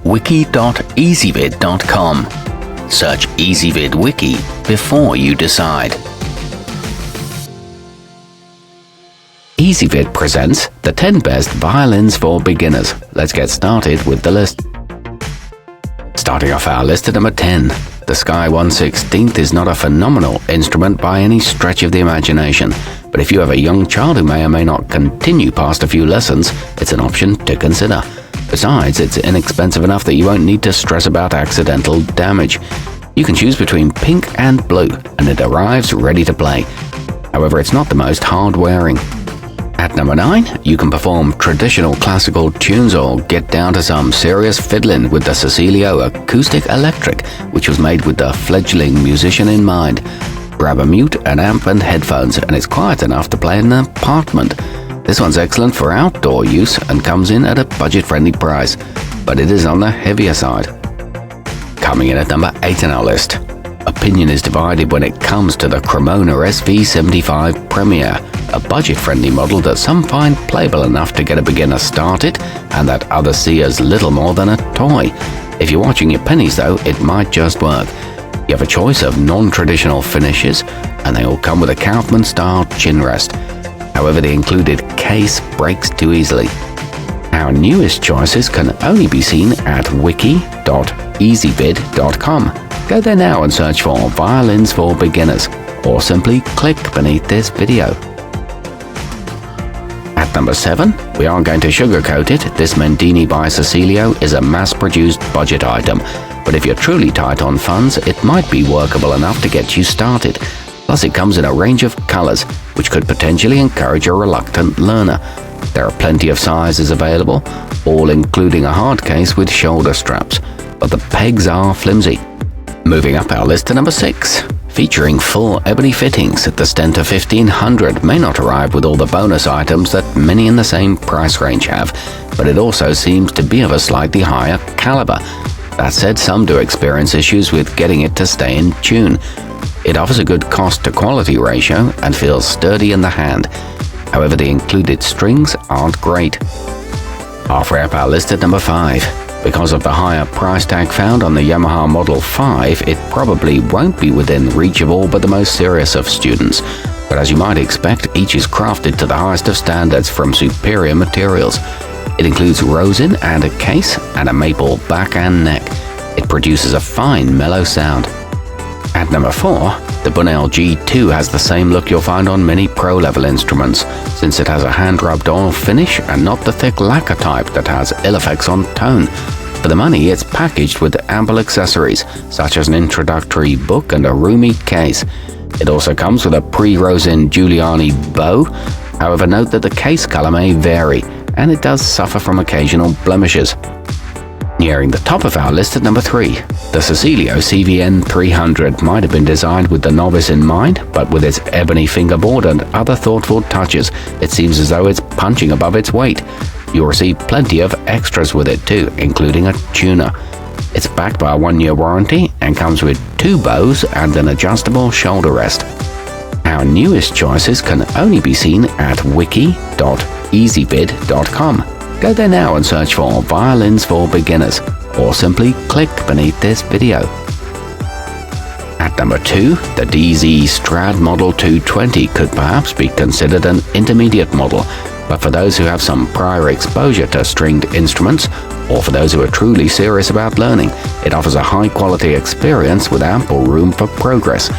wiki.ezvid.com. Search Ezvid Wiki before you decide. Ezvid presents the 10 best violins for beginners. Let's get started with the list. Starting off our list at number 10. The Sky 1/16 is not a phenomenal instrument by any stretch of the imagination, but if you have a young child who may or may not continue past a few lessons, it's an option to consider. Besides, it's inexpensive enough that you won't need to stress about accidental damage. You can choose between pink and blue, and it arrives ready to play. However, it's not the most hard-wearing. At number 9, you can perform traditional classical tunes or get down to some serious fiddling with the Cecilio acoustic electric, which was made with the fledgling musician in mind. Grab a mute, an amp and headphones, and it's quiet enough to play in an apartment. This one's excellent for outdoor use and comes in at a budget-friendly price, but it is on the heavier side. Coming in at number 8 on our list. Opinion is divided when it comes to the Cremona SV75 Premier, a budget-friendly model that some find playable enough to get a beginner started and that others see as little more than a toy. If you're watching your pennies though, it might just work. You have a choice of non-traditional finishes and they all come with a Kaufman-style chin rest. However, the included case breaks too easily. Our newest choices can only be seen at wiki.ezvid.com. Go there now and search for Violins for Beginners, or simply click beneath this video. At number 7, we aren't going to sugarcoat it, this Mendini by Cecilio is a mass-produced budget item, but if you're truly tight on funds, it might be workable enough to get you started. Plus it comes in a range of colors, which could potentially encourage a reluctant learner. There are plenty of sizes available, all including a hard case with shoulder straps, but the pegs are flimsy. Moving up our list to number 6. Featuring full ebony fittings, the Stentor 1500 may not arrive with all the bonus items that many in the same price range have, but it also seems to be of a slightly higher caliber. That said, some do experience issues with getting it to stay in tune. It offers a good cost-to-quality ratio and feels sturdy in the hand. However, the included strings aren't great. Halfway up our list at number 5. Because of the higher price tag found on the Yamaha Model 5, it probably won't be within reach of all but the most serious of students. But as you might expect, each is crafted to the highest of standards from superior materials. It includes rosin and a case and a maple back and neck. It produces a fine mellow sound. At number 4, the Bunnel G2 has the same look you'll find on many pro-level instruments, since it has a hand-rubbed oil finish and not the thick lacquer type that has ill effects on tone. For the money, it's packaged with ample accessories, such as an introductory book and a roomy case. It also comes with a pre-rosin Giuliani bow. However, note that the case color may vary, and it does suffer from occasional blemishes. Nearing the top of our list at number 3, the Cecilio CVN 300 might have been designed with the novice in mind, but with its ebony fingerboard and other thoughtful touches, it seems as though it's punching above its weight. You'll receive plenty of extras with it too, including a tuner. It's backed by a 1-year warranty and comes with 2 bows and an adjustable shoulder rest. Our newest choices can only be seen at wiki.ezvid.com. Go there now and search for Violins for Beginners, or simply click beneath this video. At number 2, the DZ Strad Model 220 could perhaps be considered an intermediate model, but for those who have some prior exposure to stringed instruments, or for those who are truly serious about learning, it offers a high-quality experience with ample room for progress.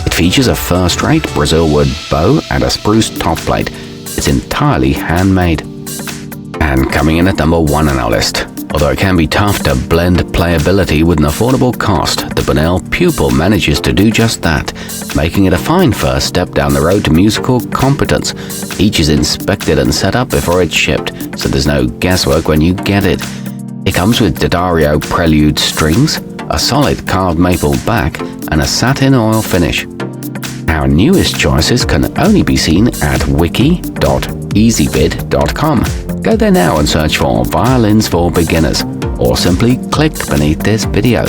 It features a first-rate Brazil wood bow and a spruce top plate. It's entirely handmade. And coming in at number 1 on our list. Although it can be tough to blend playability with an affordable cost, the Bunnel Pupil manages to do just that, making it a fine first step down the road to musical competence. Each is inspected and set up before it's shipped, so there's no guesswork when you get it. It comes with D'Addario Prelude strings, a solid carved maple back, and a satin oil finish. Our newest choices can only be seen at wiki.ezvid.com. Go there now and search for Violins for Beginners, or simply click beneath this video.